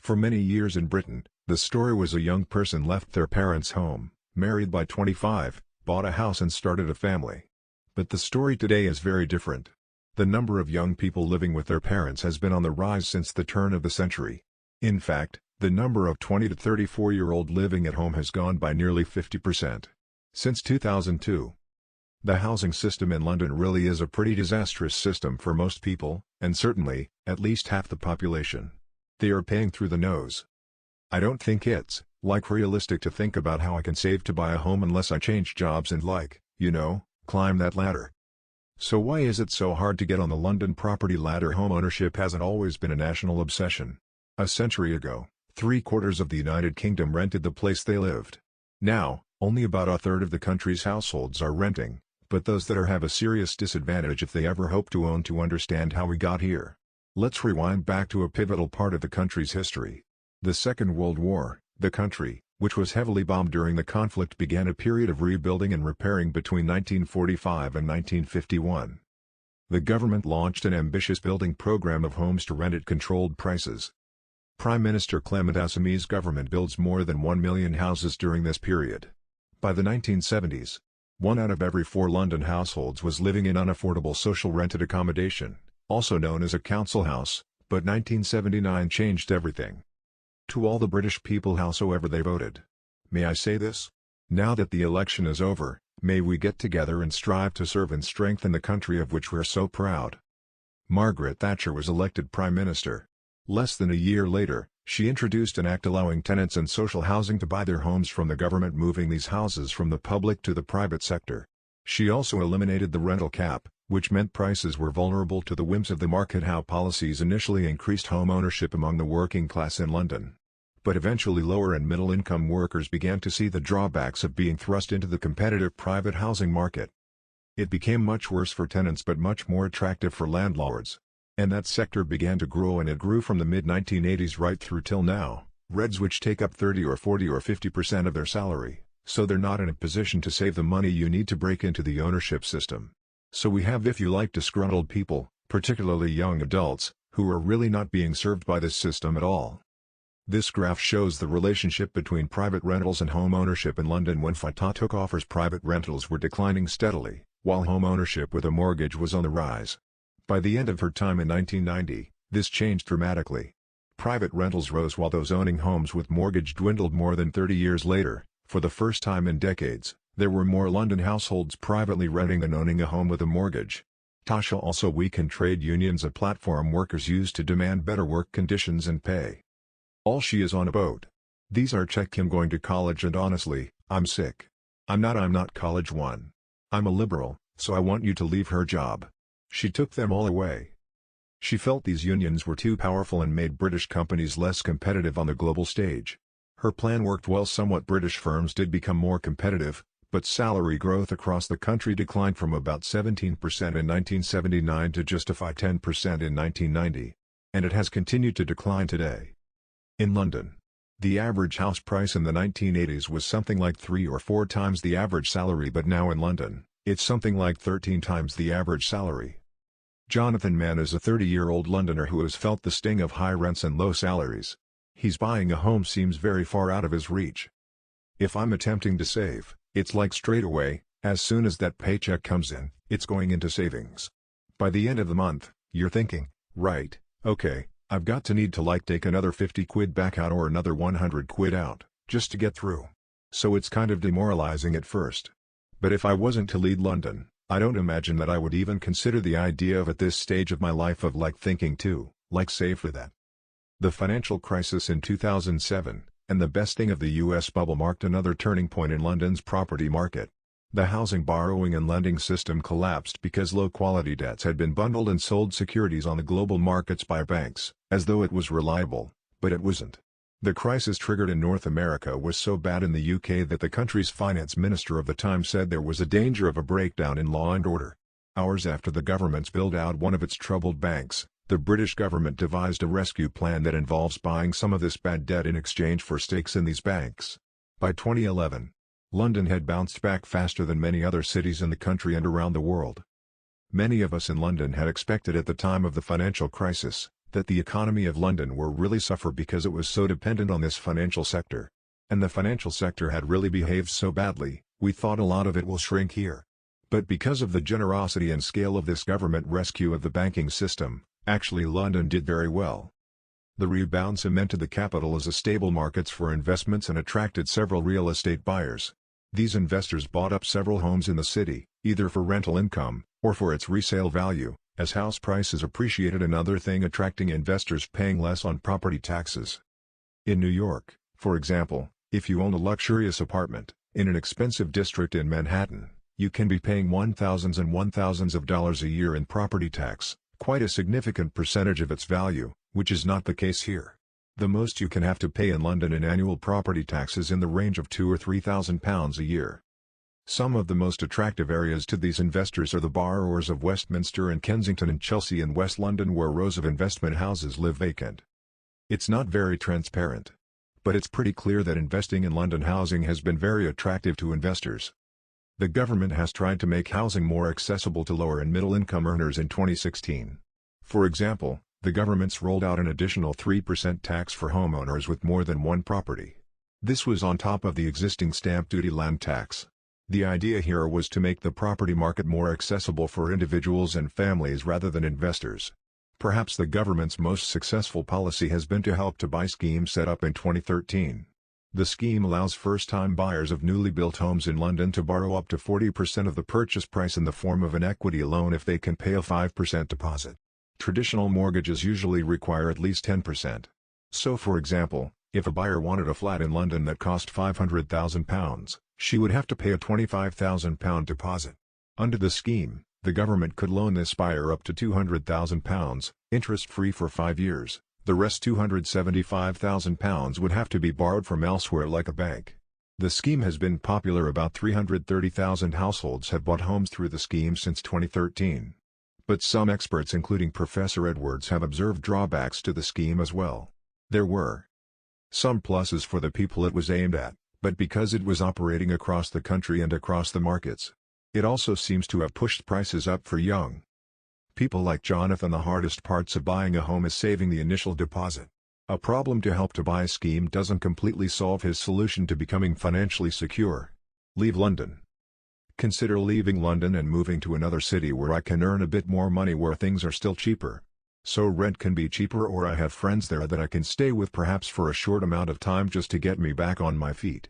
For many years in Britain, the story was a young person left their parents' home, married by 25, bought a house and started a family. But the story today is very different. The number of young people living with their parents has been on the rise since the turn of the century. In fact, the number of 20 to 34-year-old living at home has gone by nearly 50%. Since 2002. The housing system in London really is a pretty disastrous system for most people, and certainly, at least half the population. They are paying through the nose. I don't think it's, realistic to think about how I can save to buy a home unless I change jobs and climb that ladder. So why is it so hard to get on the London property ladder? Home ownership hasn't always been a national obsession. A century ago, 3/4 of the United Kingdom rented the place they lived. Now, only about a third of the country's households are renting, but those that are have a serious disadvantage if they ever hope to own. To understand how we got here, let's rewind back to a pivotal part of the country's history. The Second World War. The country, which was heavily bombed during the conflict, began a period of rebuilding and repairing between 1945 and 1951. The government launched an ambitious building program of homes to rent at controlled prices. Prime Minister Clement Attlee's government builds more than 1 million houses during this period. By the 1970s, 1 out of every 4 London households was living in unaffordable social rented accommodation, also known as a council house, but 1979 changed everything. To all the British people, howsoever they voted. May I say this? Now that the election is over, may we get together and strive to serve and strengthen the country of which we're so proud. Margaret Thatcher was elected Prime Minister. Less than a year later, she introduced an act allowing tenants in social housing to buy their homes from the government, moving these houses from the public to the private sector. She also eliminated the rental cap, which meant prices were vulnerable to the whims of the market. How policies initially increased home ownership among the working class in London. But eventually lower and middle-income workers began to see the drawbacks of being thrust into the competitive private housing market. It became much worse for tenants but much more attractive for landlords. And that sector began to grow, and it grew from the mid-1980s right through till now. Reds which take up 30 or 40 or 50% of their salary, so they're not in a position to save the money you need to break into the ownership system. So we have, if you like, disgruntled people, particularly young adults, who are really not being served by this system at all. This graph shows the relationship between private rentals and home ownership in London. When FITA took offers, private rentals were declining steadily, while home ownership with a mortgage was on the rise. By the end of her time in 1990, this changed dramatically. Private rentals rose while those owning homes with mortgage dwindled. More than 30 years later, for the first time in decades, there were more London households privately renting than owning a home with a mortgage. Tasha also weakened trade unions, a platform workers used to demand better work conditions and pay. All she is on a boat. These are check him going to college, and honestly, I'm sick. I'm not college one. I'm a liberal, so I want you to leave her job. She took them all away. She felt these unions were too powerful and made British companies less competitive on the global stage. Her plan worked well somewhat. British firms did become more competitive, but salary growth across the country declined from about 17% in 1979 to just 10% in 1990. And it has continued to decline today. In London, the average house price in the 1980s was something like 3 or 4 times the average salary, but now in London, it's something like 13 times the average salary. Jonathan Mann is a 30-year-old Londoner who has felt the sting of high rents and low salaries. He's buying a home seems very far out of his reach. If I'm attempting to save, it's like straight away, as soon as that paycheck comes in, it's going into savings. By the end of the month, you're thinking, right, okay, I've got to need to take another 50 quid back out or another 100 quid out, just to get through. So it's kind of demoralizing at first. But if I wasn't to lead London, I don't imagine that I would even consider the idea of at this stage of my life of thinking to, save for that. The financial crisis in 2007, and the besting of the US bubble marked another turning point in London's property market. The housing borrowing and lending system collapsed because low-quality debts had been bundled and sold securities on the global markets by banks, as though it was reliable, but it wasn't. The crisis triggered in North America was so bad in the UK that the country's finance minister of the time said there was a danger of a breakdown in law and order. Hours after the government's bailed out one of its troubled banks, the British government devised a rescue plan that involves buying some of this bad debt in exchange for stakes in these banks. By 2011, London had bounced back faster than many other cities in the country and around the world. Many of us in London had expected at the time of the financial crisis that the economy of London will really suffer because it was so dependent on this financial sector. And the financial sector had really behaved so badly, we thought a lot of it will shrink here. But because of the generosity and scale of this government rescue of the banking system, actually London did very well. The rebound cemented the capital as a stable market for investments and attracted several real estate buyers. These investors bought up several homes in the city, either for rental income, or for its resale value, as house prices appreciated, another thing attracting investors paying less on property taxes. In New York, for example, if you own a luxurious apartment, in an expensive district in Manhattan, you can be paying thousands and thousands of dollars a year in property tax, quite a significant percentage of its value, which is not the case here. The most you can have to pay in London in annual property tax is in the range of £2,000 or £3,000 a year. Some of the most attractive areas to these investors are the borrowers of Westminster and Kensington and Chelsea and West London, where rows of investment houses live vacant. It's not very transparent. But it's pretty clear that investing in London housing has been very attractive to investors. The government has tried to make housing more accessible to lower and middle income earners in 2016. For example, the government's rolled out an additional 3% tax for homeowners with more than one property. This was on top of the existing stamp duty land tax. The idea here was to make the property market more accessible for individuals and families rather than investors. Perhaps the government's most successful policy has been to Help to Buy scheme set up in 2013. The scheme allows first-time buyers of newly built homes in London to borrow up to 40% of the purchase price in the form of an equity loan if they can pay a 5% deposit. Traditional mortgages usually require at least 10%. So for example, if a buyer wanted a flat in London that cost £500,000, she would have to pay a £25,000 deposit. Under the scheme, the government could loan this buyer up to £200,000, interest-free for 5 years. The rest £275,000 would have to be borrowed from elsewhere like a bank. The scheme has been popular. About 330,000 households have bought homes through the scheme since 2013. But some experts, including Professor Edwards, have observed drawbacks to the scheme as well. There were some pluses for the people it was aimed at, but because it was operating across the country and across the markets, it also seems to have pushed prices up for young people like Jonathan. The hardest parts of buying a home is saving the initial deposit. A problem to Help to Buy scheme doesn't completely solve his solution to becoming financially secure. Leave London. Consider leaving London and moving to another city where I can earn a bit more money, where things are still cheaper. So rent can be cheaper, or I have friends there that I can stay with perhaps for a short amount of time just to get me back on my feet.